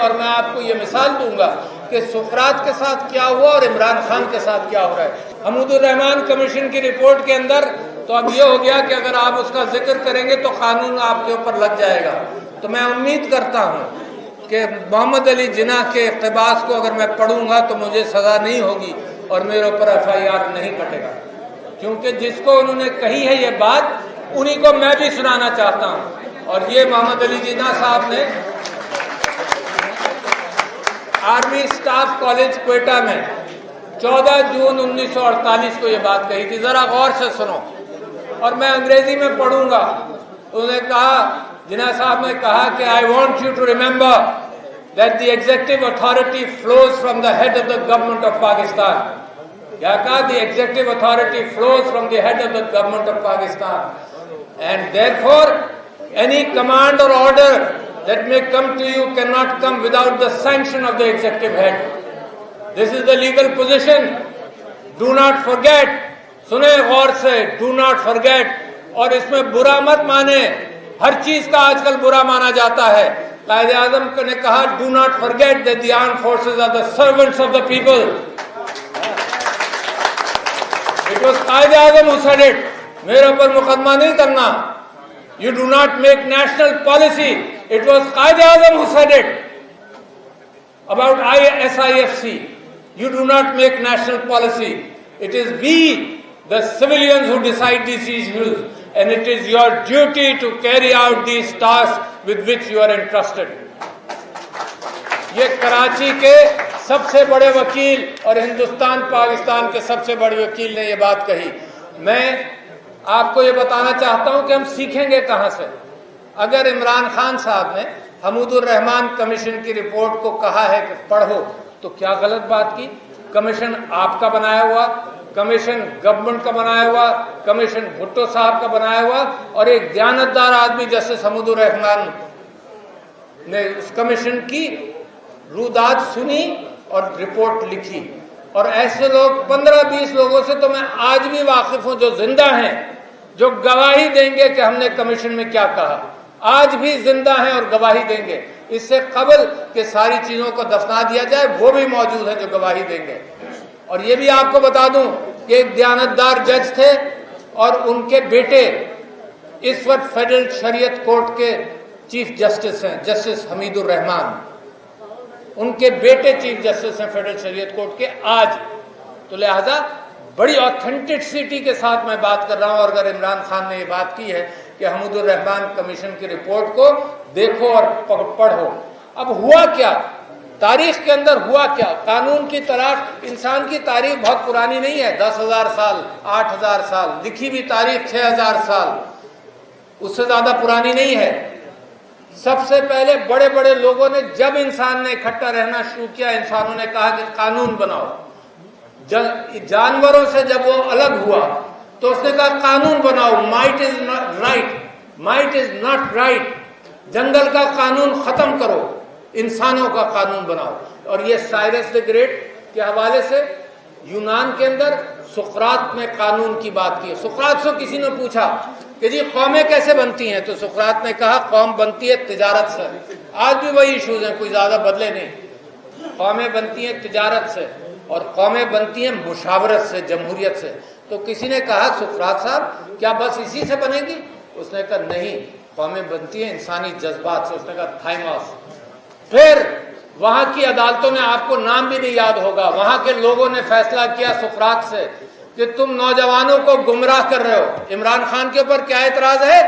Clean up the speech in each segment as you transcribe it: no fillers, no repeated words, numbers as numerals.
اور میں آپ کو یہ مثال دوں گا کہ سقراط کے ساتھ کیا ہوا اور عمران خان کے ساتھ کیا ہو رہا ہے۔ حمود الرحمان کمیشن کی رپورٹ کے اندر تو اب یہ ہو گیا کہ اگر آپ اس کا ذکر کریں گے تو قانون آپ کے اوپر لگ جائے گا۔ تو میں امید کرتا ہوں کہ محمد علی جناح کے اقتباس کو اگر میں پڑھوں گا تو مجھے سزا نہیں ہوگی اور میرے اوپر FIR نہیں کٹے گا، کیونکہ جس کو انہوں نے کہی ہے یہ بات انہی کو میں بھی سنانا چاہتا ہوں۔ اور یہ محمد علی جناح صاحب نے آرمی سٹاف کالج کوئٹہ میں 14 جون 1948 کو یہ بات کہی تھی۔ ذرا غور سے سنو اور میں انگریزی میں پڑھوں گا۔ انہوں نے کہا، جناح صاحب نے کہا کہ I want you to remember that the executive authority flows from the head of the government of Pakistan۔ کیا کہا؟ The executive authority flows from the head of the government of Pakistan and therefore any command or order that may come to you cannot come without the sanction of the executive head. This is the legal position. Do not forget. سنیں غور سے، do not forget. اور اس میں برا مت مانے، ہر چیز کا آج کل برا مانا جاتا ہے۔ قائد اعظم نے کہا do not forget that the armed forces are the servants of the people. It was Quaid Azam who said it. میرے اوپر مقدمہ نہیں کرنا۔ You do not make national policy. It was Qaid Azam who said it about SIFC. You do not make national policy. It is we, the civilians, who decide these issues, and it is your duty to carry out these tasks with which you are entrusted. یہ کراچی کے سب سے بڑے وکیل اور ہندوستان پاکستان کے سب سے بڑے وکیل نے یہ بات کہی۔ میں آپ کو یہ بتانا چاہتا ہوں کہ ہم سیکھیں گے کہاں سے۔ اگر عمران خان صاحب نے حمود الرحمان کمیشن کی رپورٹ کو کہا ہے کہ پڑھو تو کیا غلط بات کی؟ کمیشن آپ کا بنایا ہوا، کمیشن گورنمنٹ کا بنایا ہوا، کمیشن بھٹو صاحب کا بنایا ہوا، اور ایک دیانتدار آدمی جسٹس حمود الرحمان نے اس کمیشن کی روداد سنی اور رپورٹ لکھی۔ اور ایسے لوگ 15-20 لوگوں سے تو میں آج بھی واقف ہوں جو زندہ ہیں، جو گواہی دیں گے کہ ہم نے کمیشن میں کیا کہا، آج بھی زندہ ہیں اور گواہی دیں گے۔ اس سے قبل کہ ساری چیزوں کو دفنا دیا جائے وہ بھی موجود ہیں جو گواہی دیں گے۔ اور یہ بھی آپ کو بتا دوں کہ ایک دیانتدار جج تھے اور ان کے بیٹے اس وقت فیڈرل شریعت کورٹ کے چیف جسٹس ہیں، جسٹس حمید الرحمان۔ ان کے بیٹے چیف جسٹس ہیں فیڈرل شریعت کورٹ کے آج۔ تو لہذا بڑی آتھینٹسٹی کے ساتھ میں بات کر رہا ہوں۔ اور اگر عمران خان نے یہ بات کی ہے کہ حمود الرحمان کمیشن کی رپورٹ کو دیکھو اور پڑھو، اب ہوا کیا تاریخ کے اندر؟ ہوا کیا؟ قانون کی تلاش، انسان کی تاریخ بہت پرانی نہیں ہے، 10,000 سال، 8,000 سال، لکھی بھی تاریخ 6,000 سال، اس سے زیادہ پرانی نہیں ہے۔ سب سے پہلے بڑے بڑے لوگوں نے، جب انسان نے اکٹھا رہنا شروع کیا، انسانوں نے کہا کہ قانون بناؤ۔ جانوروں سے جب وہ الگ ہوا تو اس نے کہا قانون بناؤ، might is right, might is not right, جنگل کا قانون ختم کرو، انسانوں کا قانون بناؤ۔ اور یہ سائرس دی گریٹ کے حوالے سے یونان کے اندر سقراط نے قانون کی بات کی۔ سقراط سے کسی نے پوچھا کہ جی قومیں کیسے بنتی ہیں؟ تو سقراط نے کہا قوم بنتی ہے تجارت سے۔ آج بھی وہی ایشوز ہیں، کوئی زیادہ بدلے نہیں۔ قومیں بنتی ہیں تجارت سے اور قومیں بنتی ہیں مشاورت سے، جمہوریت سے۔ تو کسی نے کہا سقراط صاحب کیا بس اسی سے بنے گی؟ اس نے کہا نہیں، قومیں بنتی ہیں انسانی جذبات سے۔ اس نے کہا تھائماس۔ پھر وہاں کی عدالتوں نے، آپ کو نام بھی نہیں یاد ہوگا، وہاں کے لوگوں نے فیصلہ کیا سقراط سے کہ تم نوجوانوں کو گمراہ کر رہے ہو۔ عمران خان کے اوپر کیا اعتراض ہے؟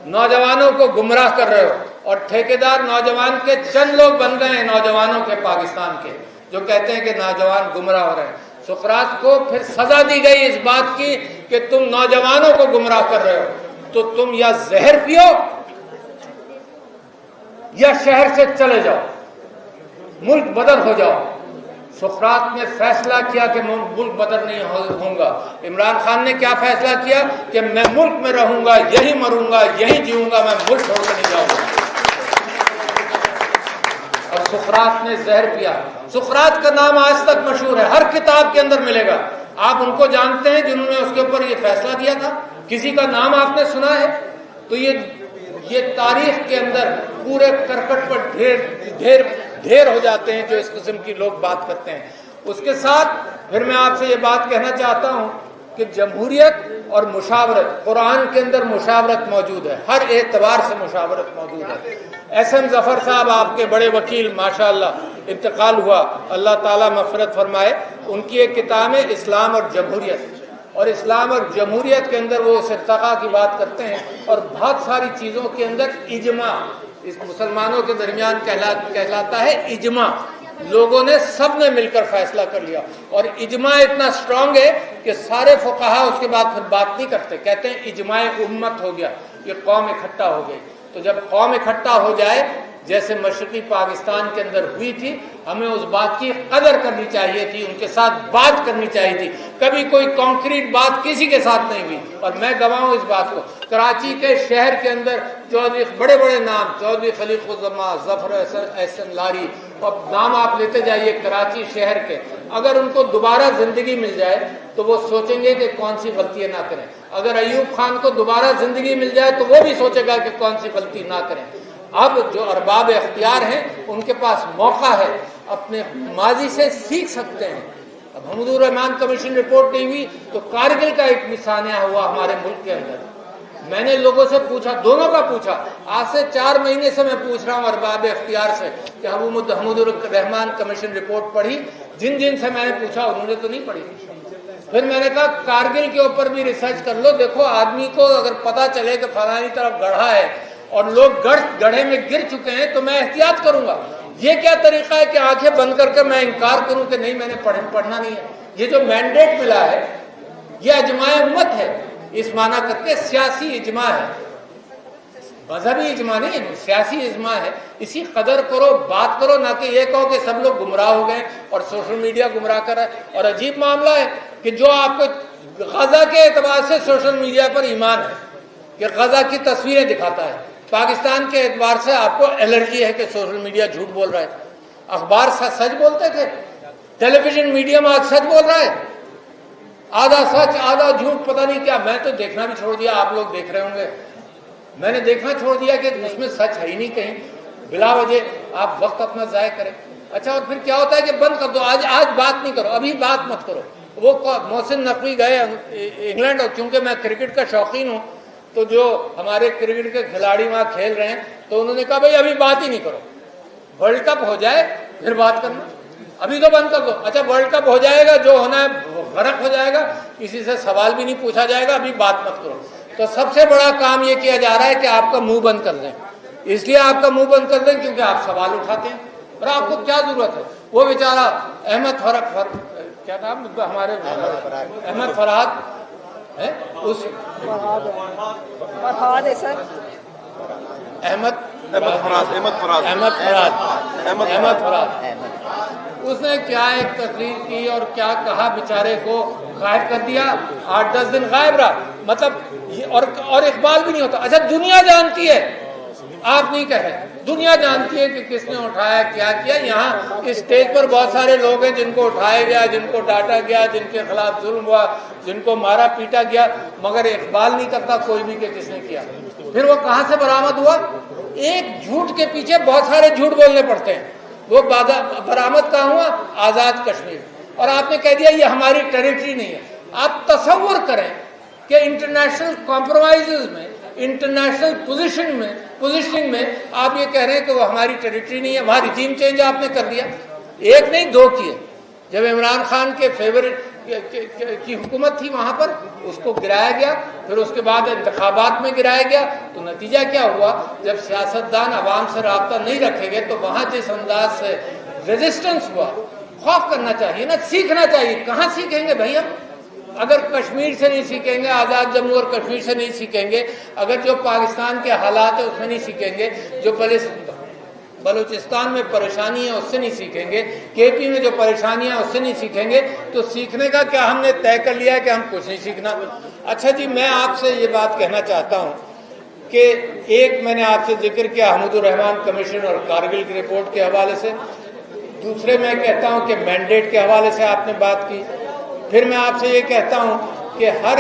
نوجوانوں کو گمراہ کر رہے ہو۔ اور ٹھیکیدار نوجوان کے چند لوگ بن گئے ہیں نوجوانوں کے پاکستان کے، جو کہتے ہیں کہ نوجوان گمراہ ہو رہے ہیں۔ سقراط کو پھر سزا دی گئی اس بات کی کہ تم نوجوانوں کو گمراہ کر رہے ہو، تو تم یا زہر پیو یا شہر سے چلے جاؤ، ملک بدر ہو جاؤ۔ سقراط نے فیصلہ کیا کہ میں ملک بدر نہیں ہوں گا۔ عمران خان نے کیا فیصلہ کیا کہ میں ملک میں رہوں گا، یہی مروں گا، یہی جیوں گا، میں ملک چھوڑ کر نہیں جاؤں گا۔ اور سقراط نے زہر پیا۔ سقراط کا نام آج تک مشہور ہے، ہر کتاب کے اندر ملے گا۔ آپ ان کو جانتے ہیں جنہوں نے اس کے اوپر یہ فیصلہ دیا تھا؟ کسی کا نام آپ نے سنا ہے؟ تو یہ تاریخ کے اندر پورے کرکٹ پر ڈھیر ہو جاتے ہیں جو اس قسم کی لوگ بات کرتے ہیں۔ اس کے ساتھ پھر میں آپ سے یہ بات کہنا چاہتا ہوں کہ جمہوریت اور مشاورت، قرآن کے اندر مشاورت موجود ہے، ہر اعتبار سے مشاورت موجود ہے۔ ایس ایم ظفر صاحب آپ کے بڑے وکیل ماشاءاللہ انتقال ہوا، اللہ تعالیٰ مغفرت فرمائے، ان کی ایک کتاب ہے اسلام اور جمہوریت، اور اسلام اور جمہوریت کے اندر وہ ارتقاء کی بات کرتے ہیں، اور بہت ساری چیزوں کے اندر اجماع اس مسلمانوں کے درمیان کہلاتا ہے اجماع، لوگوں نے سب نے مل کر فیصلہ کر لیا، اور اجماع اتنا اسٹرانگ ہے کہ سارے فقہا اس کے بعد پھر بات نہیں کرتے، کہتے ہیں اجماع امت ہو گیا، یہ قوم اکٹھا ہو گئی۔ تو جب قوم اکٹھا ہو جائے جیسے مشرقی پاکستان کے اندر ہوئی تھی، ہمیں اس بات کی قدر کرنی چاہیے تھی، ان کے ساتھ بات کرنی چاہیے تھی، کبھی کوئی کانکریٹ بات کسی کے ساتھ نہیں ہوئی، اور میں گواہ ہوں اس بات کو۔ کراچی کے شہر کے اندر چودھری بڑے بڑے نام، چودھری خلیق الزماں، ظفر احسن لاری، اور نام آپ لیتے جائیے کراچی شہر کے، اگر ان کو دوبارہ زندگی مل جائے تو وہ سوچیں گے کہ کون سی غلطیاں نہ کریں، اگر ایوب خان کو دوبارہ زندگی مل جائے تو وہ بھی سوچے گا کہ کون سی غلطی نہ کریں۔ اب جو ارباب اختیار ہیں ان کے پاس موقع ہے، اپنے ماضی سے سیکھ سکتے ہیں۔ اب حمود الرحمان کمیشن رپورٹ نہیں ہوئی تو کارگل کا ایک نشانیہ ہوا ہمارے ملک کے اندر۔ میں نے لوگوں سے پوچھا، دونوں کا پوچھا، آج سے 4 مہینے سے میں پوچھ رہا ہوں ارباب اختیار سے کہ حمود الرحمان کمیشن رپورٹ پڑھی؟ جن سے میں نے پوچھا انہوں نے تو نہیں پڑھی۔ پھر میں نے کہا کارگل کے اوپر بھی ریسرچ کر لو، دیکھو آدمی کو اگر پتا چلے کہ فلانی طرف گڑھا ہے اور لوگ گڑھے میں گر چکے ہیں تو میں احتیاط کروں گا۔ یہ کیا طریقہ ہے کہ آنکھیں بند کر کے میں انکار کروں کہ نہیں میں نے پڑھنا نہیں ہے؟ یہ جو مینڈیٹ ملا ہے یہ اجماع امت ہے، اس معنی کر کے سیاسی اجماع ہے، مذہبی اجماع نہیں، سیاسی اجماع ہے۔ اسی قدر کرو، بات کرو، نہ کہ یہ کہو کہ سب لوگ گمراہ ہو گئے اور سوشل میڈیا گمراہ کر رہا ہے۔ اور عجیب معاملہ ہے کہ جو آپ کو غزہ کے اعتبار سے سوشل میڈیا پر ایمان ہے کہ غزہ کی تصویریں دکھاتا ہے، پاکستان کے اعتبار سے آپ کو الرجی ہے کہ سوشل میڈیا جھوٹ بول رہا ہے۔ اخبار سچ بولتے تھے، ٹیلی ویژن میڈیم آج سچ بول رہا ہے، آدھا سچ آدھا جھوٹ، پتہ نہیں کیا۔ میں تو دیکھنا بھی چھوڑ دیا، آپ لوگ دیکھ رہے ہوں گے، میں نے دیکھنا چھوڑ دیا کہ اس میں سچ ہے ہی نہیں کہیں، بلا وجہ آپ وقت اپنا ضائع کریں۔ اچھا، اور پھر کیا ہوتا ہے کہ بند کر دو، آج بات نہیں کرو، ابھی بات مت کرو۔ وہ محسن نقوی گئے انگلینڈ، اور چونکہ میں کرکٹ کا شوقین ہوں تو جو ہمارے کرکٹ کے کھلاڑی وہاں کھیل رہے ہیں تو انہوں نے کہا بھائی ابھی بات ہی نہیں کرو، ورلڈ کپ ہو جائے پھر بات کرنا، ابھی تو بند کر دو۔ اچھا ورلڈ کپ ہو جائے گا، جو ہونا ہے غرق ہو جائے گا، کسی سے سوال بھی نہیں پوچھا جائے گا، ابھی بات مت کرو۔ تو سب سے بڑا کام یہ کیا جا رہا ہے کہ آپ کا منہ بند کر دیں، اس لیے آپ کا منہ بند کر دیں کیونکہ آپ سوال اٹھاتے ہیں، اور آپ کو کیا ضرورت ہے؟ وہ بیچارہ احمد کیا نام ہمارے احمد فرحات ہے، اس احمد فرحات اس نے کیا ایک تقریر کی اور کیا کہا، بیچارے کو غائب کر دیا، 8-10 دن غائب رہا، مطلب اور اقبال بھی نہیں ہوتا۔ اچھا دنیا جانتی ہے، آپ نہیں کہہ رہے، دنیا جانتی ہے کہ کس نے اٹھایا کیا کیا۔ یہاں اسٹیج پر بہت سارے لوگ ہیں جن کو اٹھایا گیا، جن کو ڈانٹا گیا، جن کے خلاف ظلم ہوا، جن کو مارا پیٹا گیا، مگر اقبال نہیں کرتا کوئی بھی کہ کس نے کیا۔ پھر وہ کہاں سے برآمد ہوا؟ ایک جھوٹ کے پیچھے بہت سارے جھوٹ بولنے پڑتے ہیں۔ وہ برآمد کہاں ہوا؟ آزاد کشمیر، اور آپ نے کہہ دیا یہ ہماری ٹیریٹری نہیں ہے۔ آپ تصور کریں کہ انٹرنیشنل کمپرومائزز میں، انٹرنیشنل پوزیشننگ میں آپ یہ کہہ رہے ہیں کہ وہ ہماری ٹیریٹری نہیں ہے۔ وہاں ریجیم چینج آپ نے کر دیا، ایک نہیں 2 کیے۔ جب عمران خان کے فیورٹ کی حکومت تھی وہاں پر اس کو گرایا گیا، پھر اس کے بعد انتخابات میں گرایا گیا، تو نتیجہ کیا ہوا؟ جب سیاستدان عوام سے رابطہ نہیں رکھے گئے تو وہاں جس انداز سے ریزسٹنس ہوا، خوف کرنا چاہیے نا، سیکھنا چاہیے۔ کہاں سیکھیں گے بھائی ہم؟ اگر کشمیر سے نہیں سیکھیں گے، آزاد جموں اور کشمیر سے نہیں سیکھیں گے، اگر جو پاکستان کے حالات ہیں اس میں نہیں سیکھیں گے، جو بلوچستان میں پریشانی ہے اس سے نہیں سیکھیں گے، کے پی میں جو پریشانیاں اس سے نہیں سیکھیں گے، تو سیکھنے کا کیا ہم نے طے کر لیا ہے کہ ہم کچھ نہیں سیکھنا۔ اچھا جی، میں آپ سے یہ بات کہنا چاہتا ہوں کہ ایک میں نے آپ سے ذکر کیا حمود الرحمان کمیشن اور کارگل کی رپورٹ کے حوالے سے، دوسرے میں کہتا ہوں کہ مینڈیٹ کے حوالے سے آپ نے بات کی، پھر میں آپ سے یہ کہتا ہوں کہ ہر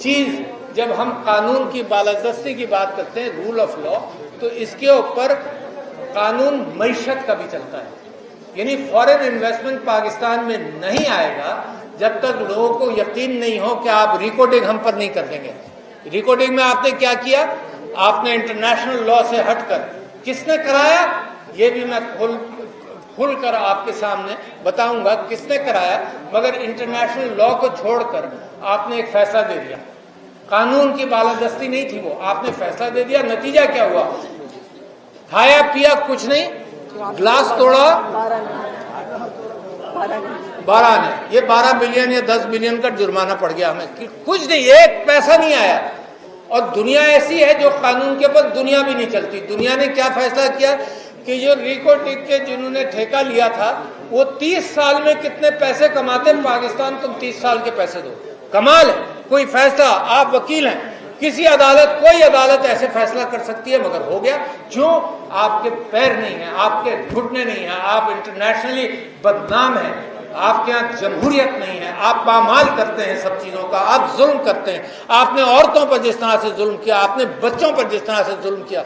چیز جب ہم قانون کی بالادستی کی بات کرتے ہیں، رول آف لا، تو اس کے اوپر قانون معیشت کا بھی چلتا ہے. یعنی فورن انویسٹمنٹ پاکستان میں نہیں آئے گا جب تک لوگوں کو یقین نہیں ہو کہ آپ ریکارڈنگ ہم پر نہیں کر دیں گے. ریکارڈنگ میں آپ نے کیا کیا؟ آپ نے انٹرنیشنل لا سے ہٹ کر کس نے کرایا یہ بھی میں کھل کر آپ کے سامنے بتاؤں گا کس نے کرایا، مگر انٹرنیشنل لا کو چھوڑ کر آپ نے ایک فیصلہ دے دیا. قانون کی بالادستی نہیں تھی وہ، آپ نے فیصلہ دے دیا. نتیجہ کیا ہوا؟ کھایا پیا کچھ نہیں، گلاس توڑا 12 نے، یہ 12 بلین یا 10 بلین کا جرمانہ پڑ گیا ہمیں. کچھ نہیں، ایک پیسہ نہیں آیا. اور دنیا ایسی ہے جو قانون کے اوپر دنیا بھی نہیں چلتی. دنیا نے کیا فیصلہ کیا کہ جو ریکو ٹیک کے جنہوں نے ٹھیکہ لیا تھا وہ 30 سال میں کتنے پیسے کماتے، پاکستان تم 30 سال کے پیسے دو. کمال ہے. کوئی فیصلہ، آپ وکیل ہیں، کسی عدالت، کوئی عدالت ایسے فیصلہ کر سکتی ہے، مگر ہو گیا. کیوں؟ آپ کے پیر نہیں ہیں، آپ کے گھٹنے نہیں ہیں، آپ انٹرنیشنلی بدنام ہیں، آپ کے یہاں جمہوریت نہیں ہے، آپ پامال کرتے ہیں سب چیزوں کا، آپ ظلم کرتے ہیں. آپ نے عورتوں پر جس طرح سے ظلم کیا، آپ نے بچوں پر جس طرح سے ظلم کیا.